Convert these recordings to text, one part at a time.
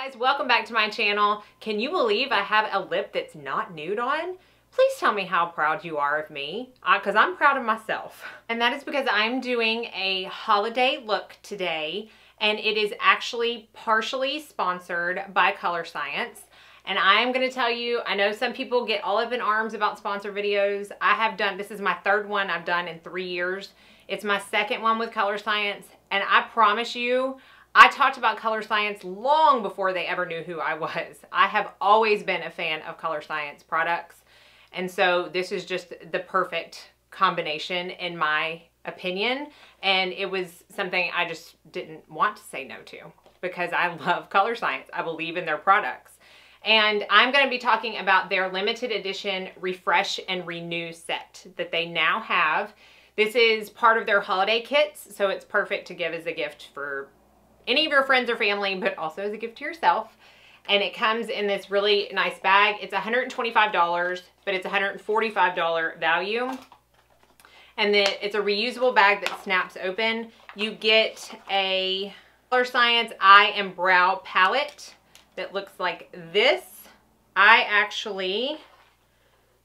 Guys, welcome back to my channel. Can you believe I have a lip that's not nude on? Please tell me how proud you are of me, because I'm proud of myself. And that is because I'm doing a holiday look today, and it is actually partially sponsored by Colorescience. And I am going to tell you, I know some people get all up in arms about sponsor videos. This is my third one I've done in 3 years. It's my second one with Colorescience, and I promise you, I talked about Colorescience long before they ever knew who I was. I have always been a fan of Colorescience products, and so this is just the perfect combination in my opinion, and it was something I just didn't want to say no to because I love Colorescience. I believe in their products. And I'm going to be talking about their limited edition Refresh and Renew set that they now have. This is part of their holiday kits, so it's perfect to give as a gift for any of your friends or family, but also as a gift to yourself. And it comes in this really nice bag. It's $125, but it's $145 value. And then it's a reusable bag that snaps open. You get a Colorescience eye and brow palette that looks like this. I actually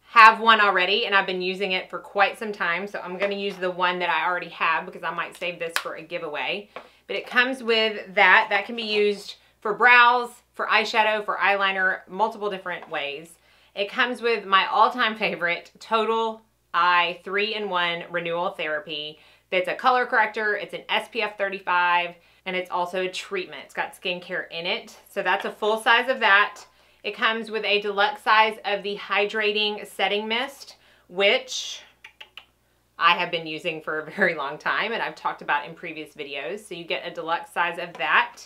have one already, and I've been using it for quite some time, so I'm gonna use the one that I already have because I might save this for a giveaway. But it comes with that. That can be used for brows, for eyeshadow, for eyeliner, multiple different ways. It comes with my all-time favorite Total Eye 3-in-1 Renewal Therapy. That's a color corrector, it's an SPF 35, and it's also a treatment. It's got skincare in it. So that's a full size of that. It comes with a deluxe size of the Hydrating Setting Mist, which I have been using for a very long time and I've talked about in previous videos. So you get a deluxe size of that.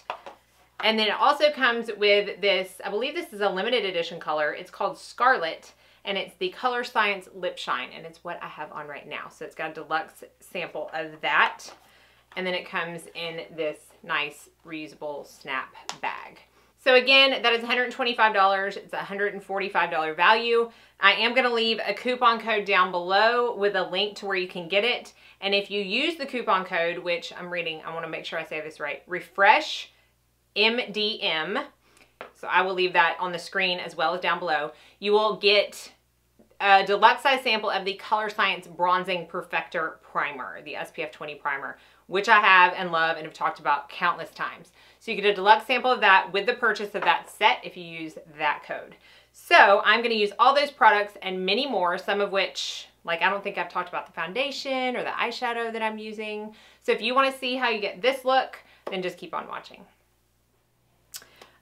And then it also comes with this, I believe this is a limited edition color. It's called Scarlet, and it's the Colorescience Lip Shine, and it's what I have on right now. So it's got a deluxe sample of that. And then it comes in this nice reusable snap bag. So again, that is $125. It's a $145 value. I am going to leave a coupon code down below with a link to where you can get it. And if you use the coupon code, which I'm reading, I want to make sure I say this right, Refresh MDM. So I will leave that on the screen as well as down below. You will get a deluxe size sample of the Colorescience Bronzing Perfector Primer, the SPF 20 primer, which I have and love and have talked about countless times. So you get a deluxe sample of that with the purchase of that set if you use that code. So I'm going to use all those products and many more, some of which, like, I don't think I've talked about the foundation or the eyeshadow that I'm using. So if you want to see how you get this look, then just keep on watching.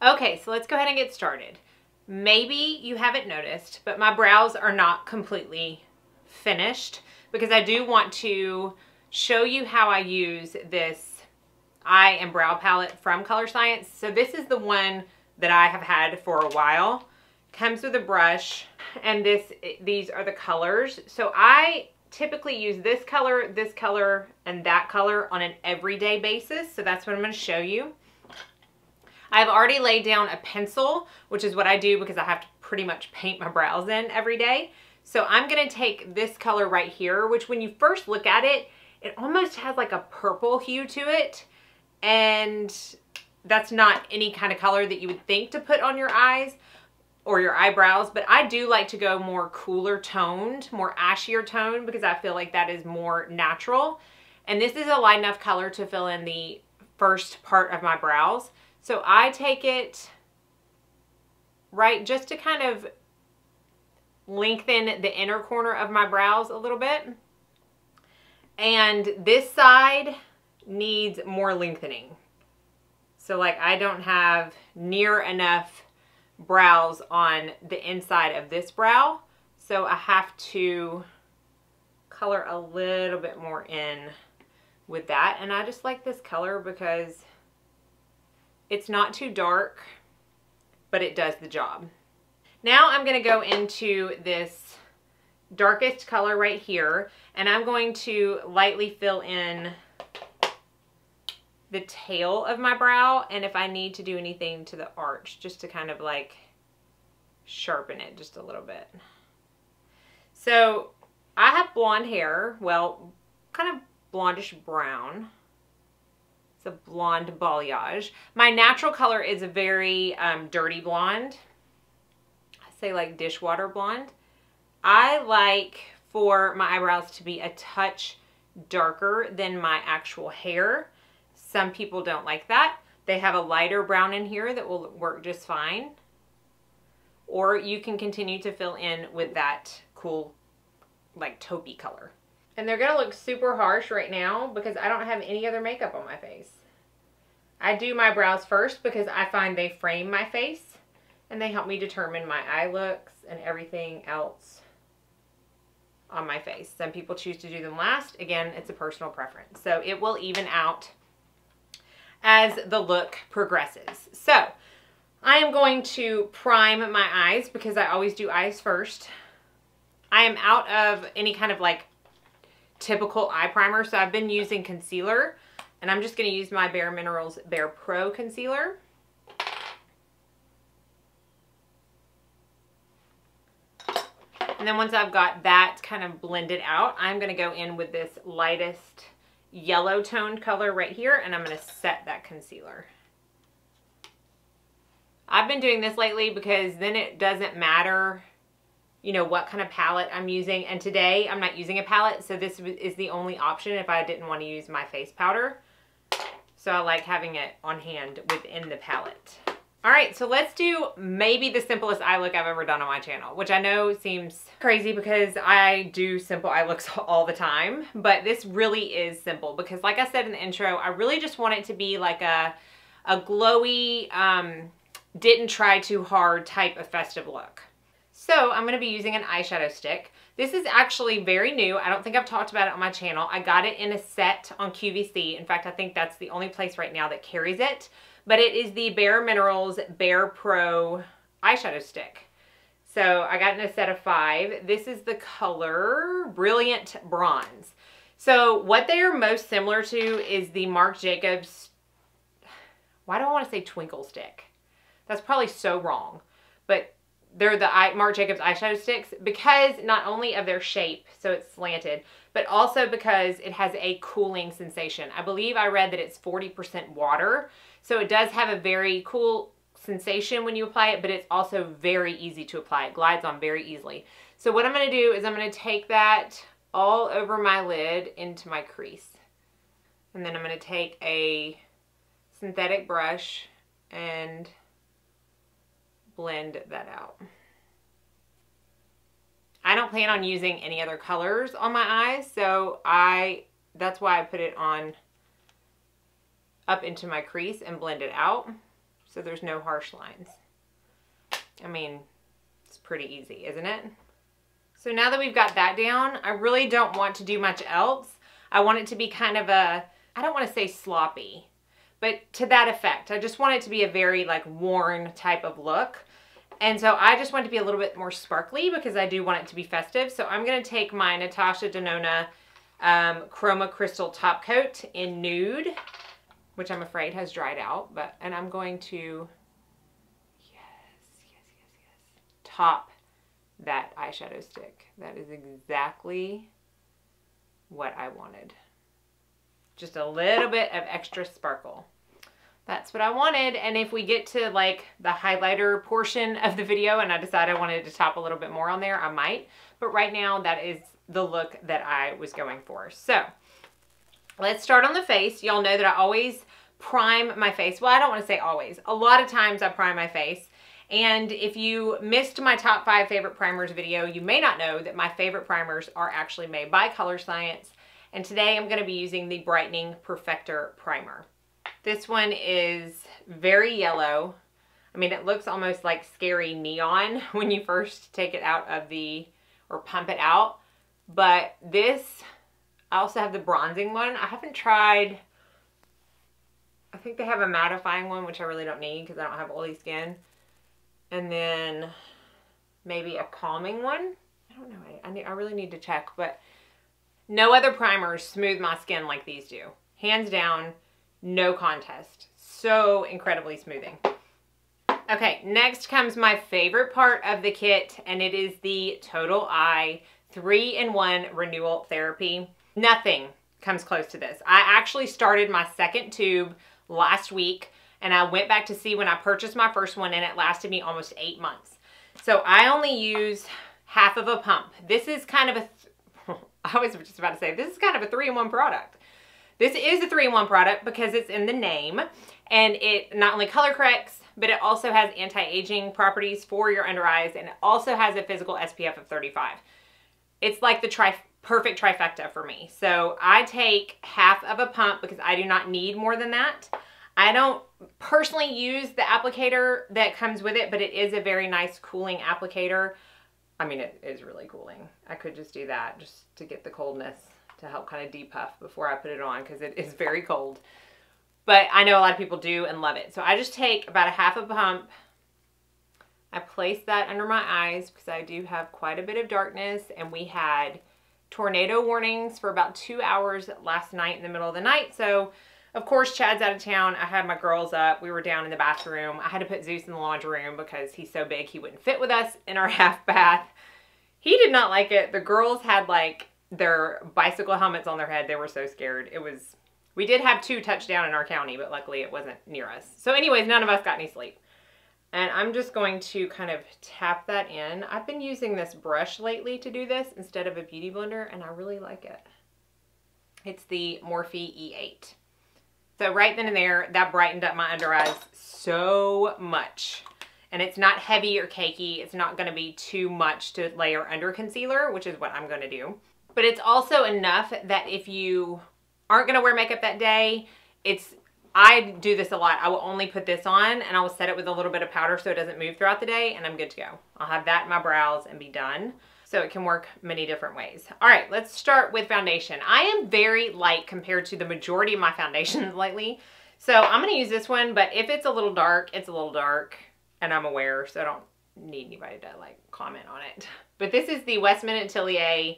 Okay, so let's go ahead and get started. Maybe you haven't noticed, but my brows are not completely finished because I do want to show you how I use this eye and brow palette from Colorescience. So this is the one that I have had for a while. Comes with a brush, and these are the colors. So I typically use this color, and that color on an everyday basis. So that's what I'm going to show you. I've already laid down a pencil, which is what I do because I have to pretty much paint my brows in every day. So I'm going to take this color right here, which when you first look at it, it almost has like a purple hue to it. And that's not any kind of color that you would think to put on your eyes or your eyebrows. But I do like to go more cooler toned, more ashier toned, because I feel like that is more natural. And this is a light enough color to fill in the first part of my brows. So I take it right just to kind of lengthen the inner corner of my brows a little bit. And this side needs more lengthening. So like I don't have near enough brows on the inside of this brow. So I have to color a little bit more in with that. And I just like this color because it's not too dark, but it does the job. Now I'm going to go into this darkest color right here, and I'm going to lightly fill in the tail of my brow, and if I need to do anything to the arch, just to kind of like sharpen it just a little bit. So I have blonde hair, well, kind of blondish brown. It's a blonde balayage. My natural color is a very dirty blonde. I say like dishwater blonde. I like for my eyebrows to be a touch darker than my actual hair. Some people don't like that. They have a lighter brown in here that will work just fine. Or you can continue to fill in with that cool, like taupey color. And they're gonna look super harsh right now because I don't have any other makeup on my face. I do my brows first because I find they frame my face and they help me determine my eye looks and everything else on my face. Some people choose to do them last. Again, it's a personal preference. So it will even out as the look progresses. So I am going to prime my eyes because I always do eyes first. I am out of any kind of like typical eye primer, so I've been using concealer, and I'm just going to use my Bare Minerals Bare Pro concealer. And then once I've got that kind of blended out, I'm going to go in with this lightest yellow toned color right here, and I'm going to set that concealer. I've been doing this lately because then it doesn't matter, you know, what kind of palette I'm using. And today I'm not using a palette, so this is the only option if I didn't want to use my face powder. So I like having it on hand within the palette. All right, so let's do maybe the simplest eye look I've ever done on my channel, which I know seems crazy because I do simple eye looks all the time, but this really is simple because like I said in the intro, I really just want it to be like a glowy, didn't try too hard type of festive look. So I'm gonna be using an eyeshadow stick. This is actually very new. I don't think I've talked about it on my channel. I got it in a set on QVC. In fact, I think that's the only place right now that carries it. But it is the Bare Minerals Bare Pro eyeshadow stick. So I got it in a set of 5. This is the color Brilliant Bronze. So what they are most similar to is the Marc Jacobs, why do I want to say twinkle stick? That's probably so wrong. But they're the Marc Jacobs eyeshadow sticks because not only of their shape, so it's slanted, but also because it has a cooling sensation. I believe I read that it's 40% water. So it does have a very cool sensation when you apply it, but it's also very easy to apply. It glides on very easily. So what I'm going to do is I'm going to take that all over my lid into my crease. And then I'm going to take a synthetic brush and blend that out. I don't plan on using any other colors on my eyes, so that's why I put it on up into my crease and blend it out so there's no harsh lines. I mean, it's pretty easy, isn't it? So now that we've got that down, I really don't want to do much else. I want it to be kind of a, I don't want to say sloppy, but to that effect. I just want it to be a very like worn type of look. And so I just want it to be a little bit more sparkly because I do want it to be festive. So I'm going to take my Natasha Denona Chroma Crystal Top Coat in Nude, which I'm afraid has dried out, and I'm going to, yes, top that eyeshadow stick. That is exactly what I wanted. Just a little bit of extra sparkle. That's what I wanted. And if we get to like the highlighter portion of the video and I decide I wanted to top a little bit more on there, I might. But right now that is the look that I was going for. So let's start on the face. Y'all know that I always prime my face. Well, I don't want to say always. A lot of times I prime my face. And if you missed my top 5 favorite primers video, you may not know that my favorite primers are actually made by Colorescience. And today I'm going to be using the Brightening Perfector Primer. This one is very yellow. I mean, it looks almost like scary neon when you first take it out of or pump it out. But this, I also have the bronzing one. I haven't tried, I think they have a mattifying one, which I really don't need because I don't have oily skin. And then maybe a calming one. I don't know, I really need to check, but no other primers smooth my skin like these do. Hands down, no contest. So incredibly smoothing. Okay, next comes my favorite part of the kit, and it is the Total Eye 3-in-1 Renewal Therapy. Nothing comes close to this. I actually started my second tube last week, and I went back to see when I purchased my first one, and it lasted me almost 8 months. So I only use half of a pump. This is kind of a, I was just about to say, this is kind of a 3-in-1 product. This is a 3-in-1 product because it's in the name, and it not only color corrects, but it also has anti-aging properties for your under eyes, and it also has a physical SPF of 35. It's like the perfect trifecta for me. So I take half of a pump because I do not need more than that. I don't personally use the applicator that comes with it, but it is a very nice cooling applicator. I mean, it is really cooling. I could just do that just to get the coldness to help kind of depuff before I put it on because it is very cold. But I know a lot of people do and love it. So I just take about a half a pump. I place that under my eyes because I do have quite a bit of darkness, and we had tornado warnings for about 2 hours last night in the middle of the night. So of course, Chad's out of town. I had my girls up. We were down in the bathroom. I had to put Zeus in the laundry room because he's so big he wouldn't fit with us in our half bath. He did not like it. The girls had like their bicycle helmets on their head. They were so scared. We did have 2 touchdown in our county, but luckily it wasn't near us. So anyways, none of us got any sleep. And I'm just going to kind of tap that in. I've been using this brush lately to do this instead of a beauty blender, and I really like it. It's the Morphe E8. So right then and there, that brightened up my under eyes so much. And it's not heavy or cakey. It's not going to be too much to layer under concealer, which is what I'm going to do. But it's also enough that if you aren't going to wear makeup that day, I do this a lot. I will only put this on, and I will set it with a little bit of powder so it doesn't move throughout the day, and I'm good to go. I'll have that in my brows and be done. So it can work many different ways. All right, let's start with foundation. I am very light compared to the majority of my foundations lately. So I'm gonna use this one, but if it's a little dark, it's a little dark, and I'm aware, so I don't need anybody to like comment on it. But this is the Westman Atelier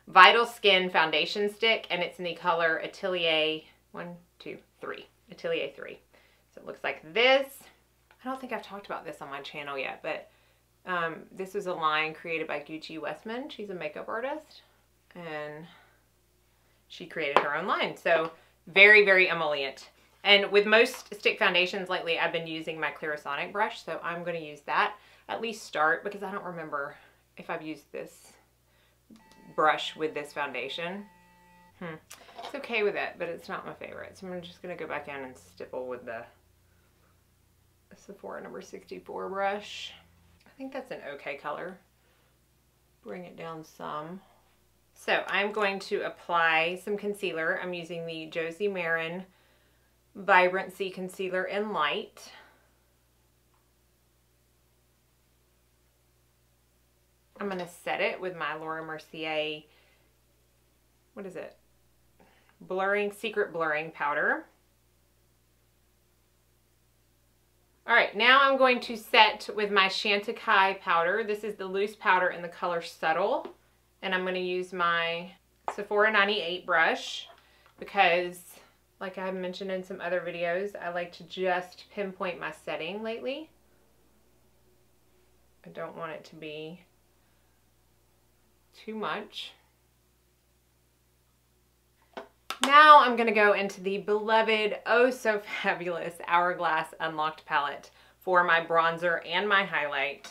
Vital Skin Foundation Stick, and it's in the color Atelier 3. Atelier 3. So it looks like this. I don't think I've talked about this on my channel yet, but this is a line created by Gucci Westman. She's a makeup artist, and she created her own line. So very, very emollient. And with most stick foundations lately, I've been using my Clarisonic brush, so I'm going to use that at least start, because I don't remember if I've used this brush with this foundation. It's okay with it, but it's not my favorite. So I'm just going to go back in and stipple with the Sephora number 64 brush. I think that's an okay color. Bring it down some. So I'm going to apply some concealer. I'm using the Josie Maran Vibrancy Concealer in Light. I'm going to set it with my Laura Mercier, what is it? Secret Blurring Powder. All right, now I'm going to set with my Chantecaille powder. This is the loose powder in the color Subtle. And I'm going to use my Sephora 98 brush because, like I mentioned in some other videos, I like to just pinpoint my setting lately. I don't want it to be too much. Now I'm going to go into the beloved, oh so fabulous Hourglass Unlocked palette for my bronzer and my highlight.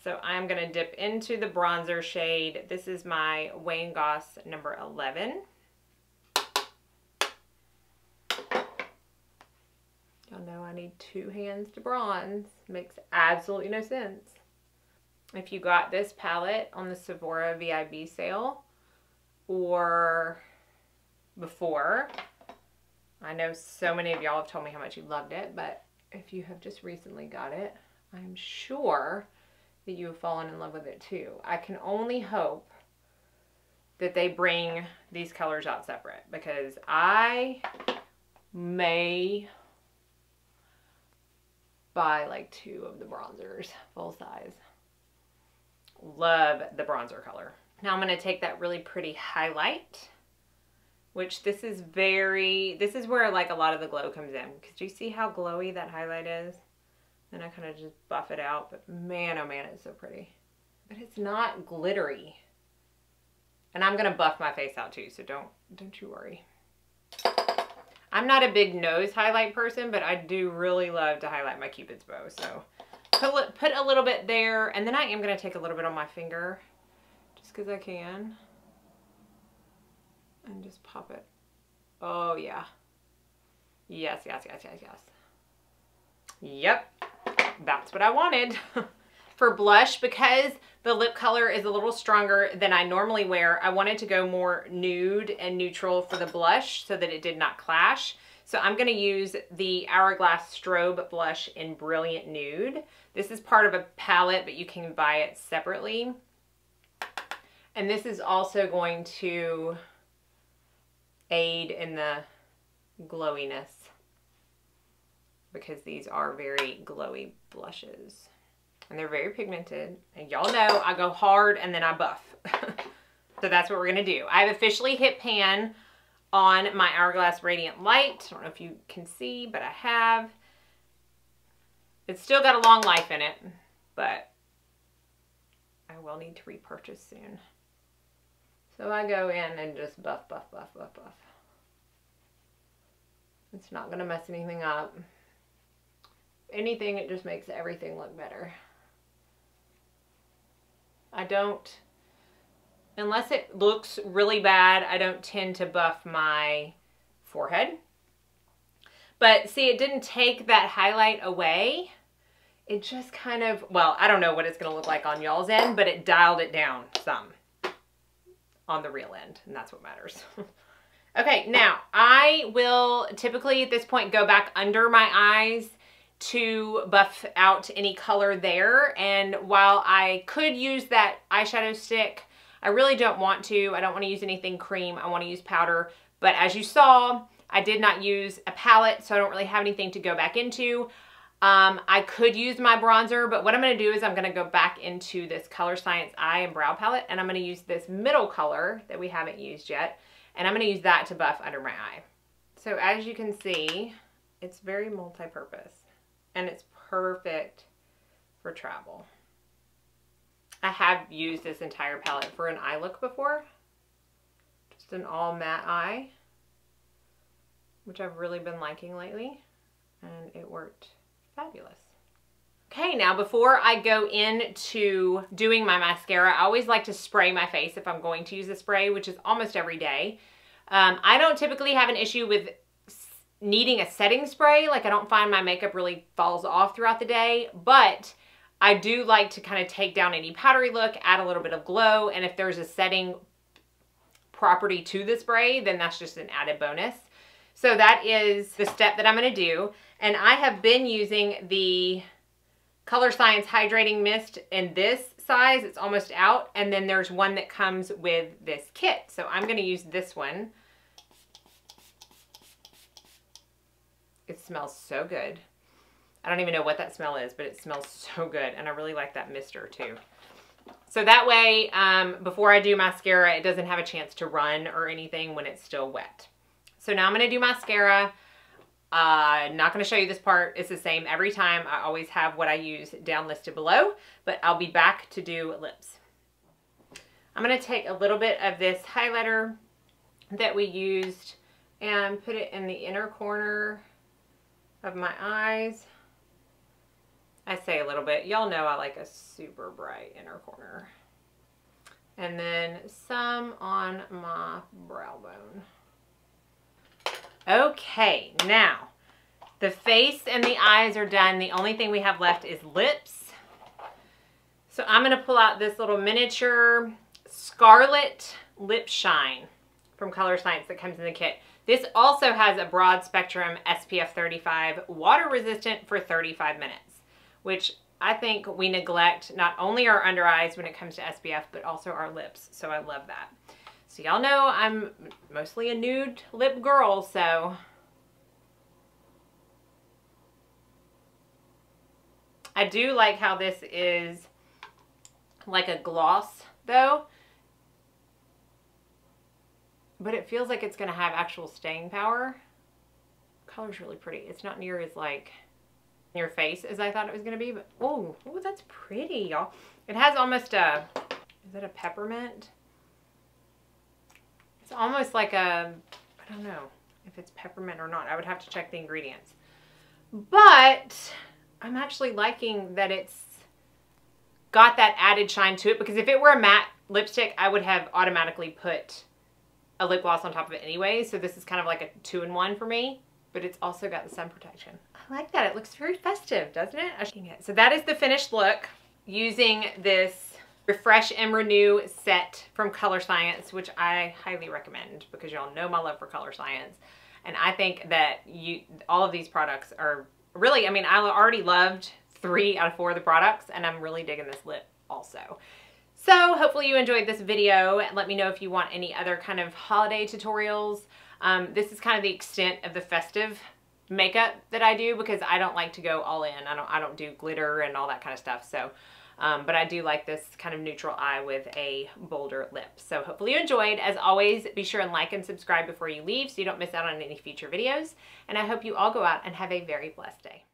So I'm going to dip into the bronzer shade. This is my Wayne Goss number 11. Y'all know I need 2 hands to bronze. Makes absolutely no sense. If you got this palette on the Sephora VIB sale or before, I know so many of y'all have told me how much you loved it, but if you have just recently got it, I'm sure that you have fallen in love with it too. I can only hope that they bring these colors out separate, because I may buy like 2 of the bronzers full size. Love the bronzer color. Now I'm going to take that really pretty highlight, which this is where like a lot of the glow comes in. Because do you see how glowy that highlight is? And I kind of just buff it out, but man, oh man, it's so pretty. But it's not glittery And I'm gonna buff my face out too, so don't you worry. I'm not a big nose highlight person, but I do really love to highlight my Cupid's bow. So put a little bit there, and then I am gonna take a little bit on my finger, just because I can. And just pop it. Oh yeah. Yes, yes, yes, yes, yes. Yep, that's what I wanted. For blush, because the lip color is a little stronger than I normally wear, I wanted to go more nude and neutral for the blush so that it did not clash. So I'm gonna use the Hourglass Strobe blush in Brilliant Nude. This is part of a palette, but you can buy it separately. And this is also going to aid in the glowiness, because these are very glowy blushes and they're very pigmented, and y'all know I go hard and then I buff. So that's what we're gonna do. I've officially hit pan on my Hourglass Radiant Light. I don't know if you can see, but I have. It's still got a long life in it, but I will need to repurchase soon. So I go in and just buff, buff, buff, buff, buff. It's not gonna mess anything up. Anything, it just makes everything look better. I don't, unless it looks really bad, I don't tend to buff my forehead. But see, it didn't take that highlight away. It just kind of, well, I don't know what it's gonna look like on y'all's end, but it dialed it down some on the real end, and that's what matters. Okay, now I will typically at this point go back under my eyes to buff out any color there. And while I could use that eyeshadow stick, I really don't want to. I don't want to use anything cream. I want to use powder. But as you saw, I did not use a palette, so I don't really have anything to go back into. I could use my bronzer, but what I'm going to do is I'm going to go back into this Colorescience Eye and Brow Palette, and I'm going to use this middle color that we haven't used yet, and I'm going to use that to buff under my eye. So as you can see, it's very multi-purpose, and it's perfect for travel. I have used this entire palette for an eye look before, just an all matte eye, which I've really been liking lately, and it worked fabulous. Okay, now before I go into doing my mascara, I always like to spray my face if I'm going to use a spray, which is almost every day. I don't typically have an issue with needing a setting spray. Like, I don't find my makeup really falls off throughout the day, but I do like to kind of take down any powdery look, add a little bit of glow, and if there's a setting property to the spray, then that's just an added bonus. So that is the step that I'm going to do. And I have been using the Colorescience Hydrating Mist in this size. It's almost out. And then there's one that comes with this kit. So I'm going to use this one. It smells so good. I don't even know what that smell is, but it smells so good. And I really like that mister too. So that way, before I do mascara, it doesn't have a chance to run or anything when it's still wet. So now I'm going to do mascara. Not going to show you this part. It's the same every time. I always have what I use down listed below, but I'll be back to do lips. I'm going to take a little bit of this highlighter that we used and put it in the inner corner of my eyes. I say a little bit. Y'all know I like a super bright inner corner. And then some on my brow bone. Okay, now the face and the eyes are done. The only thing we have left is lips. So I'm going to pull out this little miniature Scarlet Lip Shine from Colorescience that comes in the kit. This also has a broad spectrum SPF 35, water resistant for 35 minutes, which I think we neglect not only our under eyes when it comes to SPF, but also our lips. So I love that. So y'all know I'm mostly a nude lip girl, so I do like how this is like a gloss though, but it feels like it's going to have actual staying power. Color's really pretty. It's not near as like in your face as I thought it was going to be, but oh, that's pretty, y'all. It has almost a, is it a peppermint? It's almost like a, I don't know if it's peppermint or not. I would have to check the ingredients. But I'm actually liking that it's got that added shine to it, because if it were a matte lipstick, I would have automatically put a lip gloss on top of it anyway. So this is kind of like a 2-in-1 for me, but it's also got the sun protection. I like that. It looks very festive, doesn't it? So that is the finished look using this Refresh and Renew set from Colorescience, which I highly recommend because y'all know my love for Colorescience. And I think that all of these products are really, I mean, I already loved 3 out of 4 of the products, and I'm really digging this lip also. So hopefully you enjoyed this video. Let me know if you want any other kind of holiday tutorials. This is kind of the extent of the festive makeup that I do, because I don't like to go all in. I don't do glitter and all that kind of stuff. So, but I do like this kind of neutral eye with a bolder lip. So hopefully you enjoyed. As always, be sure and like and subscribe before you leave so you don't miss out on any future videos. And I hope you all go out and have a very blessed day.